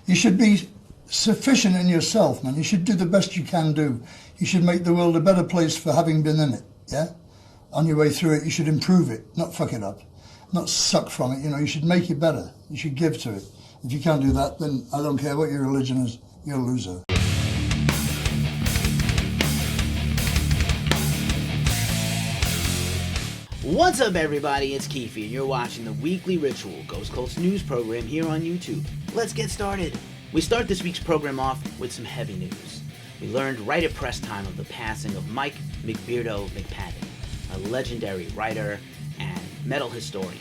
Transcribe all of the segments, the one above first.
You should be sufficient in yourself, man. You should do the best you can do. You should make the world a better place for having been in it, yeah? On your way through it, you should improve it, not fuck it up, not suck from it, you should make it better. You should give to it. If you can't do that, then I don't care what your religion is, you're a loser. What's up, everybody? It's Keefe, and you're watching the weekly Ritual Ghost Cults news program here on YouTube. Let's get started. We start this week's program off with some heavy news. We learned right at press time of the passing of Mike McBeardo McPadden, a legendary writer and metal historian.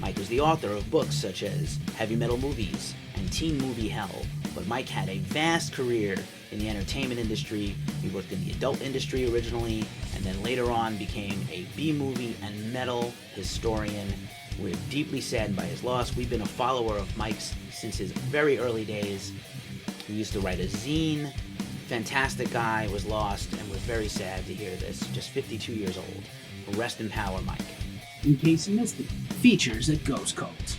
Mike was the author of books such as Heavy Metal Movies and Teen Movie Hell, but Mike had a vast career in the entertainment industry. He worked in the adult industry originally, and then later on became a B-movie and metal historian. We're deeply saddened by his loss. We've been a follower of Mike's since his very early days. He used to write a zine. Fantastic guy, was lost, and was very sad to hear this. Just 52 years old. Rest in power, Mike. In case you missed it, features at Ghost Cult.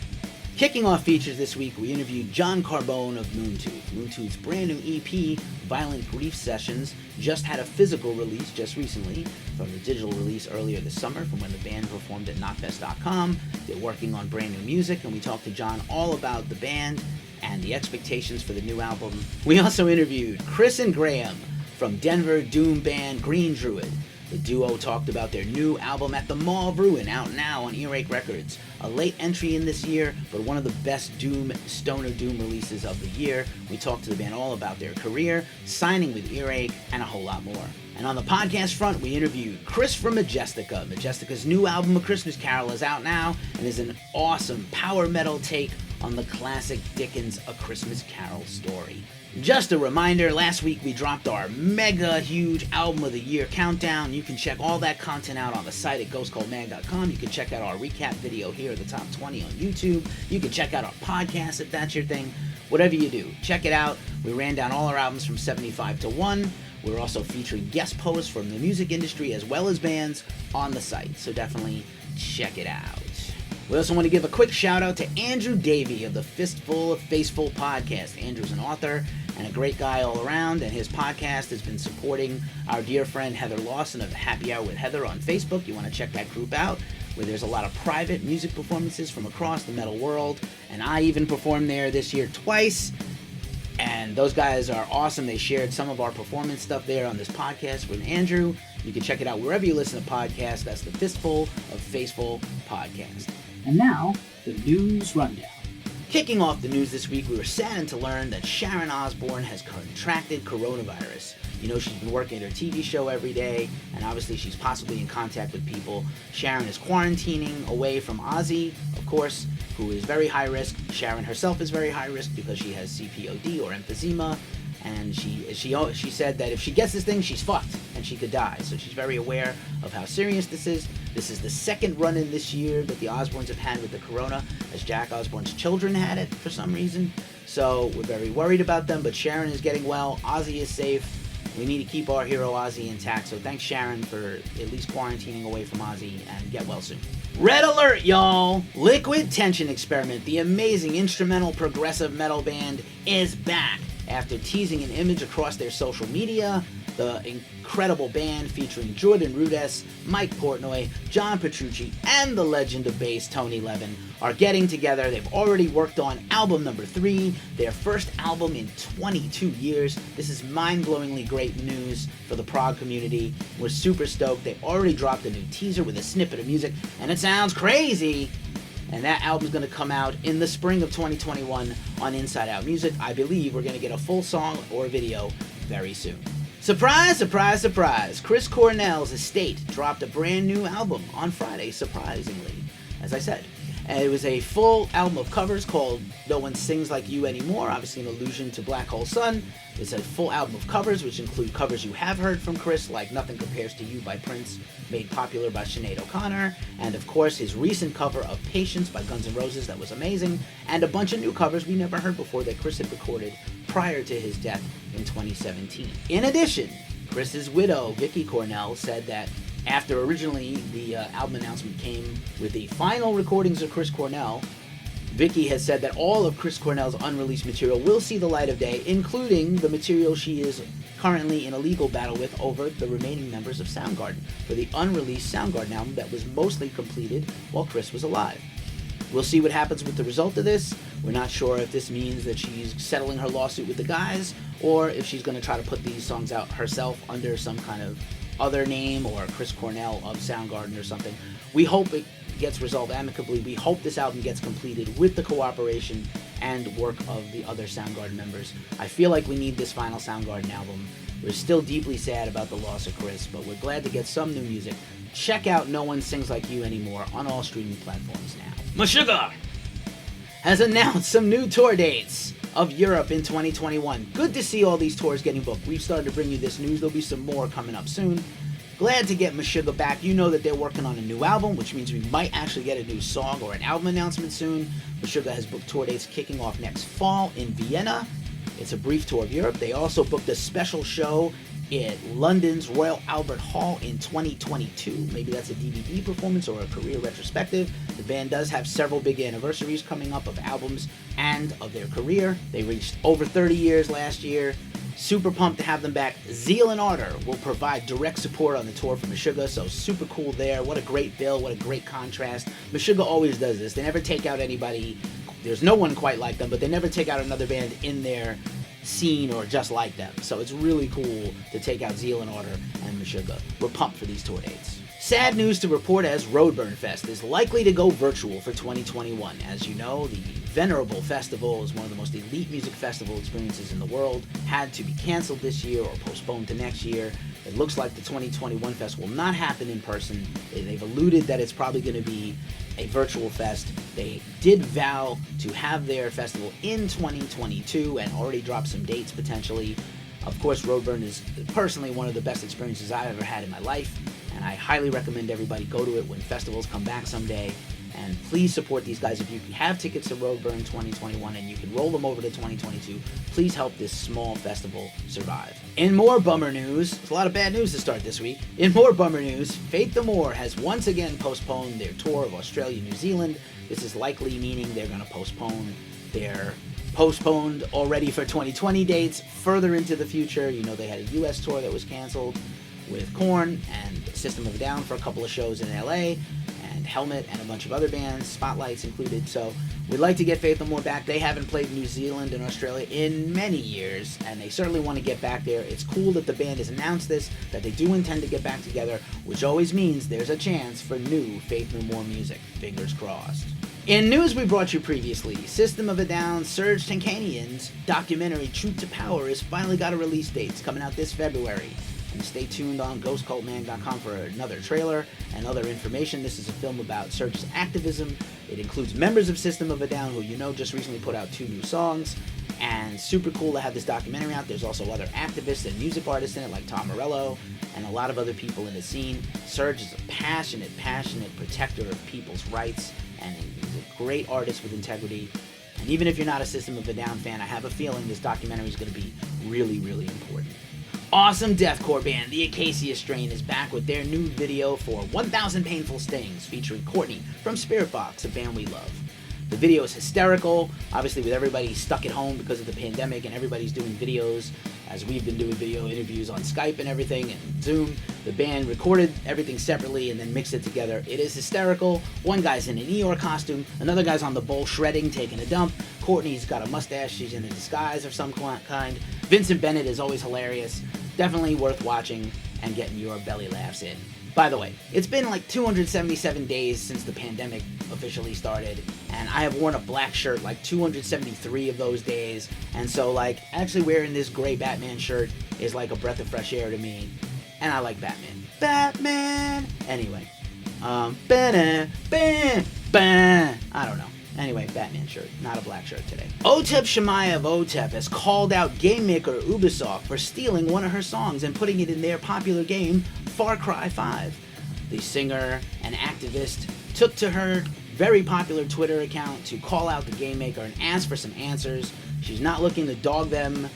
Kicking off features this week, we interviewed John Carbone of Moontooth. Moontooth's brand new EP, Violent Grief Sessions, just had a physical release just recently from the digital release earlier this summer from when the band performed at knotfest.com. They're working on brand new music, and we talked to John all about the band and the expectations for the new album. We also interviewed Chris and Graham from Denver doom band Green Druid. The duo talked about their new album At the Maw of Ruin, out now on Earache Records. A late entry in this year, but one of the best doom, stoner doom releases of the year. We talked to the band all about their career, signing with Earache, and a whole lot more. And on the podcast front, we interviewed Chris from Majestica. Majestica's new album, A Christmas Carol, is out now and is an awesome power metal take on the classic Dickens' A Christmas Carol story. Just a reminder, last week we dropped our mega huge album of the year countdown. You can check all that content out on the site at ghostcultmag.com. You can check out our recap video here at the top 20 on YouTube. You can check out our podcast if that's your thing. Whatever you do, check it out. We ran down all our albums from 75 to 1. We're also featuring guest posts from the music industry as well as bands on the site, so definitely check it out. We also want to give a quick shout out to Andrew Davey of the Fistful of Faceful podcast. Andrew's an author and a great guy all around, and his podcast has been supporting our dear friend Heather Lawson of Happy Hour with Heather on Facebook. You want to check that group out, where there's a lot of private music performances from across the metal world, and I even performed there this year twice, and those guys are awesome. They shared some of our performance stuff there on this podcast with Andrew. You can check it out wherever you listen to podcasts. That's the Fistful of Faceful podcast. And now, the news rundown. Kicking off the news this week, we were saddened to learn that Sharon Osbourne has contracted coronavirus. You know, she's been working at her TV show every day, and obviously she's possibly in contact with people. Sharon is quarantining away from Ozzy, of course, who is very high risk. Sharon herself is very high risk because she has CPOD or emphysema, and she said that if she gets this thing, she's fucked, and she could die. So she's very aware of how serious this is. This is the second run-in this year that the Osbournes have had with the corona, as Jack Osbourne's children had it for some reason. So we're very worried about them, but Sharon is getting well. Ozzy is safe. We need to keep our hero Ozzy intact. So thanks, Sharon, for at least quarantining away from Ozzy, and get well soon. Red alert, y'all! Liquid Tension Experiment, the amazing instrumental progressive metal band, is back. After teasing an image across their social media, the incredible band featuring Jordan Rudess, Mike Portnoy, John Petrucci, and the legend of bass Tony Levin are getting together. They've already worked on album number 3, their first album in 22 years. This is mind-blowingly great news for the prog community. We're super stoked. They already dropped a new teaser with a snippet of music, and it sounds crazy. And that album's going to come out in the spring of 2021 on Inside Out Music. I believe we're going to get a full song or video very soon. Surprise, surprise, surprise! Chris Cornell's estate dropped a brand new album on Friday, surprisingly, as I said. And it was a full album of covers called No One Sings Like You Anymore, obviously an allusion to Black Hole Sun. It's a full album of covers, which include covers you have heard from Chris, like Nothing Compares to You by Prince, made popular by Sinead O'Connor, and of course his recent cover of Patience by Guns N' Roses that was amazing, and a bunch of new covers we never heard before that Chris had recorded prior to his death in 2017. In addition, Chris's widow, Vicky Cornell, said that after originally the album announcement came with the final recordings of Chris Cornell, Vicky has said that all of Chris Cornell's unreleased material will see the light of day, including the material she is currently in a legal battle with over the remaining members of Soundgarden for the unreleased Soundgarden album that was mostly completed while Chris was alive. We'll see what happens with the result of this. We're not sure if this means that she's settling her lawsuit with the guys, or if she's going to try to put these songs out herself under some kind of other name, or Chris Cornell of Soundgarden or something. We hope it gets resolved amicably. We hope this album gets completed with the cooperation and work of the other Soundgarden members. I feel like we need this final Soundgarden album. We're still deeply sad about the loss of Chris, but we're glad to get some new music. Check out No One Sings Like You Anymore on all streaming platforms now. Meshuggah has announced some new tour dates of Europe in 2021. Good to see all these tours getting booked. We've started to bring you this news. There'll be some more coming up soon. Glad to get Meshuggah back. You know that they're working on a new album, which means we might actually get a new song or an album announcement soon. Meshuggah has booked tour dates kicking off next fall in Vienna. It's a brief tour of Europe. They also booked a special show at London's Royal Albert Hall in 2022. Maybe that's a DVD performance or a career retrospective. The band does have several big anniversaries coming up of albums and of their career. They reached over 30 years last year. Super pumped to have them back. Zeal and Ardor will provide direct support on the tour for Meshuggah, so super cool there. What a great bill, what a great contrast. Meshuggah always does this. They never take out anybody. There's no one quite like them, but they never take out another band in their scene or just like them. So it's really cool to take out Zeal and Ardor and Meshuggah. We're pumped for these tour dates. Sad news to report as Roadburn Fest is likely to go virtual for 2021. As you know, the venerable festival is one of the most elite music festival experiences in the world. Had to be canceled this year or postponed to next year. It looks like the 2021 fest will not happen in person. They've alluded that it's probably going to be a virtual fest. They did vow to have their festival in 2022 and already dropped some dates potentially. Of course, Roadburn is personally one of the best experiences I've ever had in my life, and I highly recommend everybody go to it when festivals come back someday. And please support these guys. If you have tickets to Roadburn 2021 and you can roll them over to 2022, please help this small festival survive. In more bummer news, it's a lot of bad news to start this week. In more bummer news, Faith No More has once again postponed their tour of Australia, New Zealand. This is likely meaning they're going to postpone their postponed already for 2020 dates further into the future. You know, they had a US tour that was canceled with Korn and System of a Down for a couple of shows in LA, and Helmet and a bunch of other bands, Spotlights included. So we'd like to get Faith No More back. They haven't played New Zealand and Australia in many years, and they certainly want to get back there. It's cool that the band has announced this, that they do intend to get back together, which always means there's a chance for new Faith No More music. Fingers crossed. In news we brought you previously, System of a Down's Serge Tankian's documentary Truth to Power has finally got a release date. It's coming out this February. And stay tuned on ghostcultmag.com for another trailer and other information. This is a film about Serge's activism. It includes members of System of a Down, who you know just recently put out 2 new songs. And super cool to have this documentary out. There's also other activists and music artists in it, like Tom Morello, and a lot of other people in the scene. Serge is a passionate protector of people's rights, and he's a great artist with integrity. And even if you're not a System of a Down fan, I have a feeling this documentary is going to be really, really important. Awesome deathcore band, the Acacia Strain, is back with their new video for 1000 Painful Stings, featuring Courtney from Spirit Box, a band we love. The video is hysterical, obviously with everybody stuck at home because of the pandemic and everybody's doing videos, as we've been doing video interviews on Skype and everything, and Zoom. The band recorded everything separately and then mixed it together. It is hysterical. One guy's in an Eeyore costume, another guy's on the bowl shredding, taking a dump. Courtney's got a mustache, she's in a disguise of some kind. Vincent Bennett is always hilarious. Definitely worth watching and getting your belly laughs in. By the way, it's been like 277 days since the pandemic officially started, and I have worn a black shirt like 273 of those days, and so like actually wearing this gray Batman shirt is like a breath of fresh air to me, and I like Batman. Batman! Anyway, I don't know. Anyway, Batman shirt, not a black shirt today. Otep Shemaya of Otep has called out game maker Ubisoft for stealing one of her songs and putting it in their popular game, Far Cry 5. The singer and activist took to her very popular Twitter account to call out the game maker and ask for some answers. She's not looking to dog them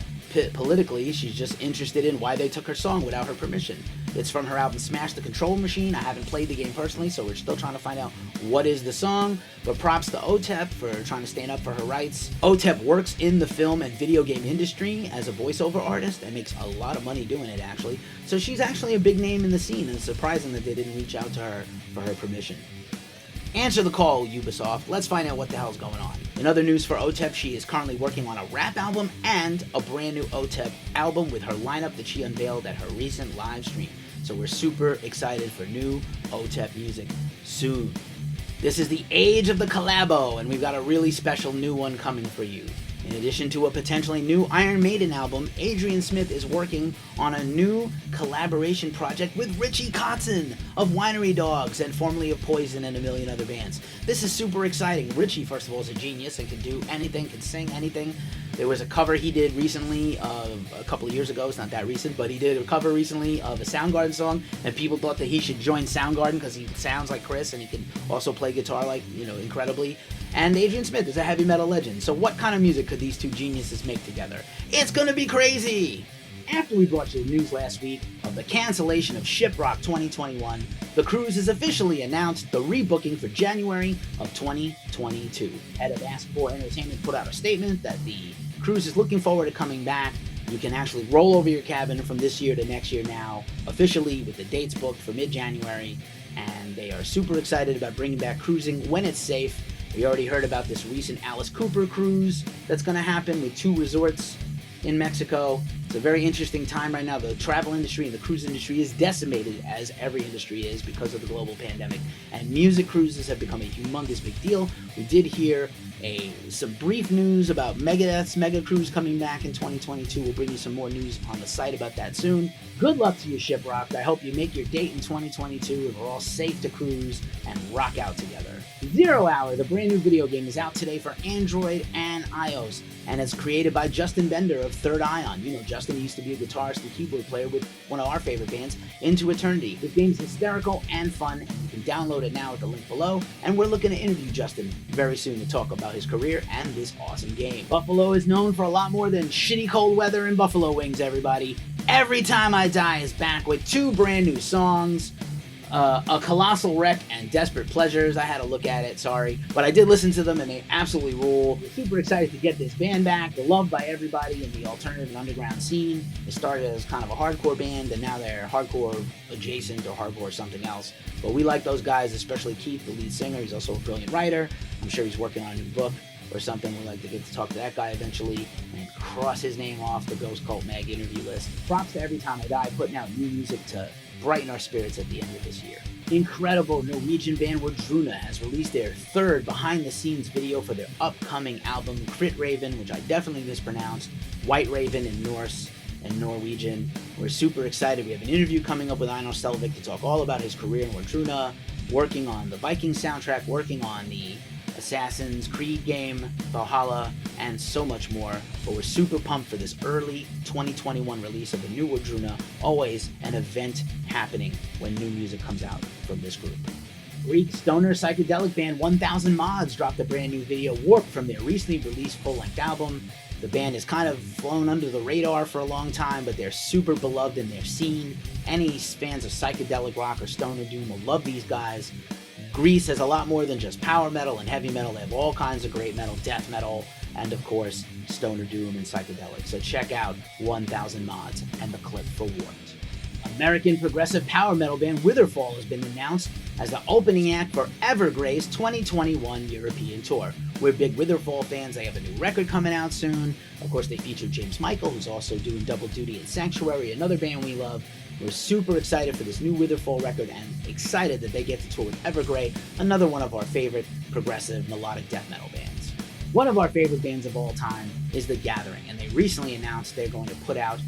politically. She's just interested in why they took her song without her permission. It's from her album Smash the Control Machine. I haven't played the game personally, so we're still trying to find out what is the song, but props to Otep for trying to stand up for her rights. Otep works in the film and video game industry as a voiceover artist and makes a lot of money doing it, actually. So she's actually a big name in the scene, and it's surprising that they didn't reach out to her for her permission. Answer the call, Ubisoft. Let's find out what the hell's going on. In other news for Otep, she is currently working on a rap album and a brand new Otep album with her lineup that she unveiled at her recent live stream. So we're super excited for new Otep music soon. This is the age of the collabo, and we've got a really special new one coming for you. In addition to a potentially new Iron Maiden album, Adrian Smith is working on a new collaboration project with Richie Kotzen of Winery Dogs and formerly of Poison and a million other bands. This is super exciting. Richie, first of all, is a genius and can do anything, can sing anything. There was a cover he did recently, a couple of years ago, it's not that recent, but he did a cover recently of a Soundgarden song, and people thought that he should join Soundgarden because he sounds like Chris and he can also play guitar incredibly. And Adrian Smith is a heavy metal legend, so what kind of music could these two geniuses make together? It's gonna be crazy! After we brought you the news last week of the cancellation of Shiprock 2021, the cruise has officially announced the rebooking for January of 2022. Head of Ask For Entertainment put out a statement that the cruise is looking forward to coming back. You can actually roll over your cabin from this year to next year now, officially with the dates booked for mid-January, and they are super excited about bringing back cruising when it's safe. We already heard about this recent Alice Cooper cruise that's going to happen with 2 resorts in Mexico. It's a very interesting time right now. The travel industry and the cruise industry is decimated, as every industry is, because of the global pandemic. And music cruises have become a humongous big deal. We did hear some brief news about Megadeth's Mega Cruise coming back in 2022. We'll bring you some more news on the site about that soon. Good luck to you, Shiprock. I hope you make your date in 2022 and we're all safe to cruise and rock out together. 0 Hour, the brand new video game, is out today for Android and iOS, and it's created by Justin Bender of Third Ion. You know, Justin used to be a guitarist and keyboard player with one of our favorite bands, Into Eternity. This game's hysterical and fun. You can download it now at the link below, and we're looking to interview Justin very soon to talk about his career and this awesome game. Buffalo is known for a lot more than shitty cold weather and buffalo wings, everybody. Every Time I Die is back with 2 brand new songs. A Colossal Wreck and Desperate Pleasures. I had to look at it, sorry. But I did listen to them and they absolutely rule. We're super excited to get this band back. They're loved by everybody in the alternative and underground scene. They started as kind of a hardcore band and now they're hardcore adjacent or hardcore something else. But we like those guys, especially Keith, the lead singer. He's also a brilliant writer. I'm sure he's working on a new book or something. We'd like to get to talk to that guy eventually and cross his name off the Ghost Cult Mag interview list. Props to Every Time I Die, putting out new music to brighten our spirits at the end of this year. Incredible Norwegian band Wardruna has released their 3rd behind-the-scenes video for their upcoming album, Crit Raven, which I definitely mispronounced, White Raven in Norse and Norwegian. We're super excited. We have an interview coming up with Einar Selvik to talk all about his career in Wardruna, working on the Viking soundtrack, working on the Assassin's Creed game, Valhalla, and so much more. But we're super pumped for this early 2021 release of the new Wardruna. Always an event happening when new music comes out from this group. Greek stoner psychedelic band 1000 Mods dropped a brand new video, Warp, from their recently released full-length album. The band has kind of flown under the radar for a long time, but they're super beloved in their scene. Any fans of psychedelic rock or stoner doom will love these guys. Greece has a lot more than just power metal and heavy metal. They have all kinds of great metal, death metal, and of course, stoner doom and psychedelic. So check out 1000 Mods and the clip for Warped. American progressive power metal band Witherfall has been announced as the opening act for Evergrey's 2021 European tour. We're big Witherfall fans. They have a new record coming out soon. Of course, they feature James Michael, who's also doing double duty in Sanctuary, another band we love. We're super excited for this new Witherfall record and excited that they get to tour with Evergrey, another one of our favorite progressive melodic death metal bands. One of our favorite bands of all time is The Gathering, and they recently announced they're going to put out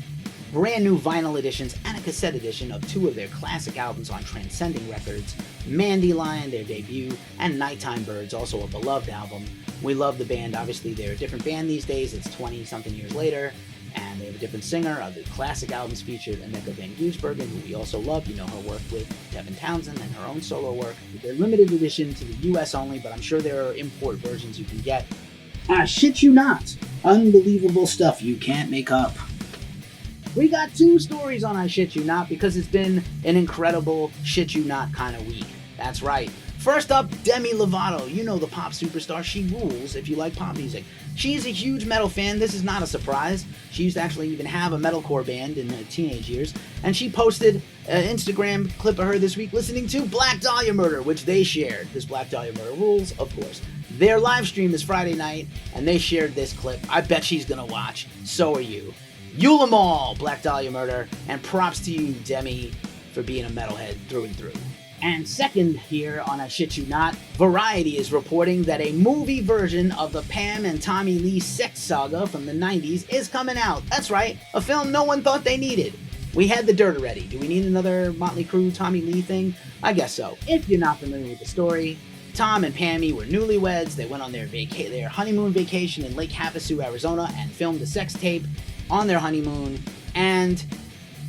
brand new vinyl editions and a cassette edition of 2 of their classic albums on Transcending Records, Mandy Lion, their debut, and Nighttime Birds, also a beloved album. We love the band. Obviously, they're a different band these days. It's 20-something years later, and they have a different singer. The classic albums featured Anneke van Geusbergen, who we also love. You know her work with Devin Townsend and her own solo work. They're limited edition to the US only, but I'm sure there are import versions you can get. Shit you not. Unbelievable stuff you can't make up. We got 2 stories on I Shit You Not because it's been an incredible shit you not kind of week. That's right. First up, Demi Lovato. You know the pop superstar. She rules if you like pop music. She's a huge metal fan. This is not a surprise. She used to actually even have a metalcore band in her teenage years. And she posted an Instagram clip of her this week listening to Black Dahlia Murder, which they shared. This Black Dahlia Murder rules, of course. Their live stream is Friday night, and they shared this clip. I bet she's gonna watch. So are you. Eula Mall, Black Dahlia Murder, and props to you, Demi, for being a metalhead through and through. And second here on I Shit You Not, Variety is reporting that a movie version of the Pam and Tommy Lee sex saga from the 90s is coming out. That's right, a film no one thought they needed. We had the dirt already. Do we need another Motley Crue, Tommy Lee thing? I guess so. If you're not familiar with the story, Tom and Pammy were newlyweds. They went on their honeymoon vacation in Lake Havasu, Arizona, and filmed a sex tape on their honeymoon, and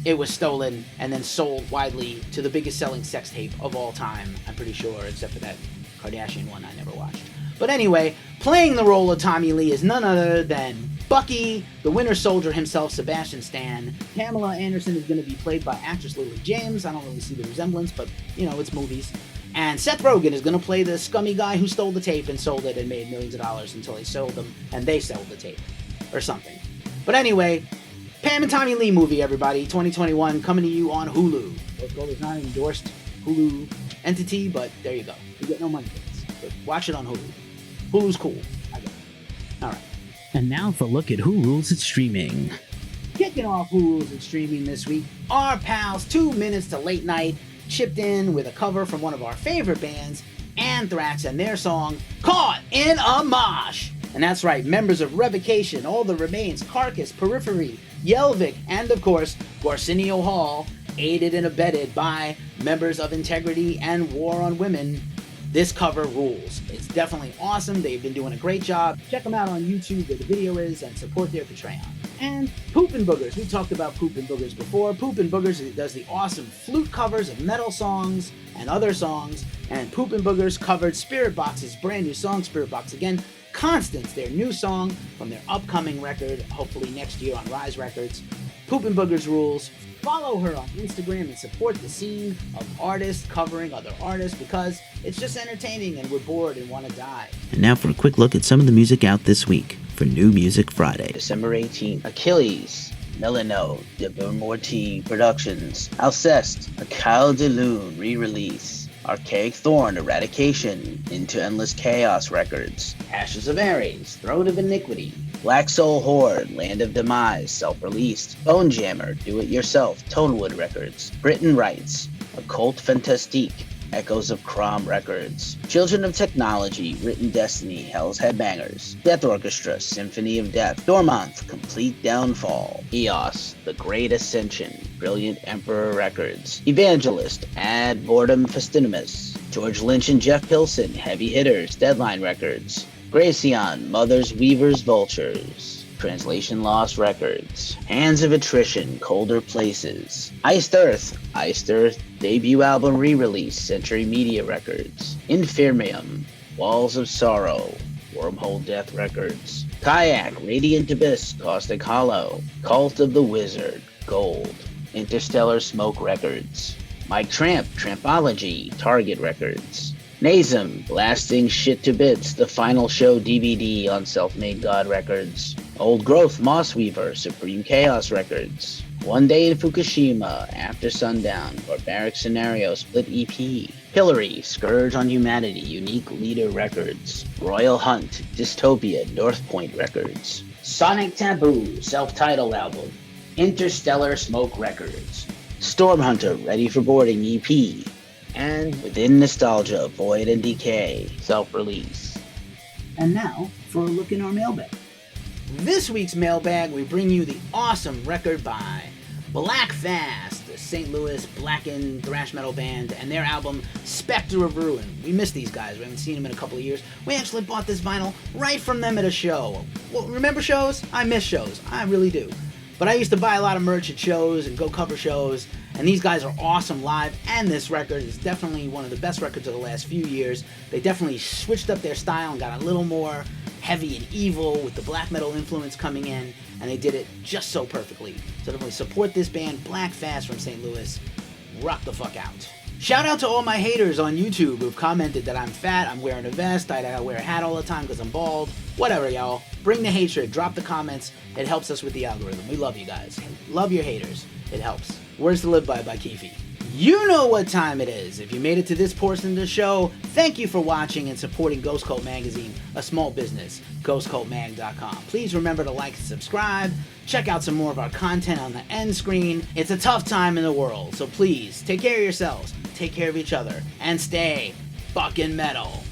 it was stolen and then sold widely to the biggest selling sex tape of all time, I'm pretty sure, except for that Kardashian one I never watched. But anyway, playing the role of Tommy Lee is none other than Bucky, the Winter Soldier himself, Sebastian Stan. Pamela Anderson is going to be played by actress Lily James. I don't really see the resemblance, but, you know, it's movies. And Seth Rogen is going to play the scummy guy who stole the tape and sold it and made millions of dollars until they sold them, and they sold the tape. Or something. But anyway, Pam and Tommy Lee movie, everybody, 2021, coming to you on Hulu. Well, it's not an endorsed Hulu entity, but there you go. You get no money for this. But watch it on Hulu. Hulu's cool, I guess. Alright. And now for a look at who rules its streaming. Kicking off Who Rules Its Streaming this week, our pals 2 Minutes to Late Night chipped in with a cover from one of our favorite bands, Anthrax, and their song, Caught in a Mosh. And that's right, members of Revocation, All the Remains, Carcass, Periphery, Yelvik, and of course, Arsenio Hall, aided and abetted by members of Integrity and War on Women. This cover rules. It's definitely awesome. They've been doing a great job. Check them out on YouTube where the video is and support their Patreon. And Poopin' Boogers. We talked about Poopin' Boogers before. Poopin' Boogers does the awesome flute covers of metal songs and other songs. And Poopin' Boogers covered Spirit Box's brand new song, Spirit Box Again. Constance, their new song from their upcoming record, hopefully next year on Rise Records. Poopin' Boogers rules. Follow her on Instagram and support the scene of artists covering other artists because it's just entertaining and we're bored and want to die. And now for a quick look at some of the music out this week for New Music Friday. December 18th, Achilles, Melano, de Bourmorty Productions, Alceste, A Kyle de Lune re-release, Archaic Thorn, Eradication, Into Endless Chaos Records, Ashes of Ares, Throne of Iniquity, Black Soul Horde, Land of Demise, self-released, Bone Jammer, Do It Yourself, Tonewood Records, Britain Rights, Occult Fantastique, Echoes of Crom Records, Children of Technology, Written Destiny, Hell's Headbangers, Death Orchestra, Symphony of Death, Dormonth, Complete Downfall, Eos, The Great Ascension, Brilliant Emperor Records, Evangelist, Ad Vortem Festinimus, George Lynch and Jeff Pilson, Heavy Hitters, Deadline Records, Gracian, Mothers, Weavers, Vultures, Translation Lost Records, Hands of Attrition, Colder Places, Iced Earth, debut album re-release, Century Media Records, Infirmium, Walls of Sorrow, Wormhole Death Records, Kayak, Radiant Abyss, Caustic Hollow, Cult of the Wizard, Gold, Interstellar Smoke Records, Mike Tramp, Trampology, Target Records, Nazem, Blasting Shit to Bits, The Final Show DVD on Self-Made God Records, Old Growth, Mossweaver, Supreme Chaos Records, One Day in Fukushima, After Sundown, Barbaric Scenario Split EP, Hillary, Scourge on Humanity, Unique Leader Records, Royal Hunt, Dystopia, North Point Records, Sonic Taboo, self-titled album, Interstellar Smoke Records, Stormhunter, Ready for Boarding EP, and Within Nostalgia, Void and Decay, self-release. And now for a look in our mailbag. This week's mailbag, we bring you the awesome record by Black Fast, the St. Louis blackened thrash metal band, and their album Spectre of Ruin. We miss these guys. We haven't seen them in a couple of years. We actually bought this vinyl right from them at a show. Well, remember shows? I miss shows. I really do. But I used to buy a lot of merch at shows and go cover shows, and these guys are awesome live, and this record is definitely one of the best records of the last few years. They definitely switched up their style and got a little more heavy and evil with the black metal influence coming in, and they did it just so perfectly. So definitely support this band, Black Fast from St. Louis. Rock the fuck out. Shout out to all my haters on YouTube who've commented that I'm fat, I'm wearing a vest, I gotta wear a hat all the time because I'm bald. Whatever, y'all. Bring the hatred, drop the comments. It helps us with the algorithm. We love you guys. Love your haters. It helps. Words to Live by Keefe. You know what time it is. If you made it to this portion of the show, thank you for watching and supporting Ghost Cult Magazine, a small business, ghostcultmag.com. Please remember to like and subscribe. Check out some more of our content on the end screen. It's a tough time in the world, so please take care of yourselves, take care of each other, and stay fucking metal.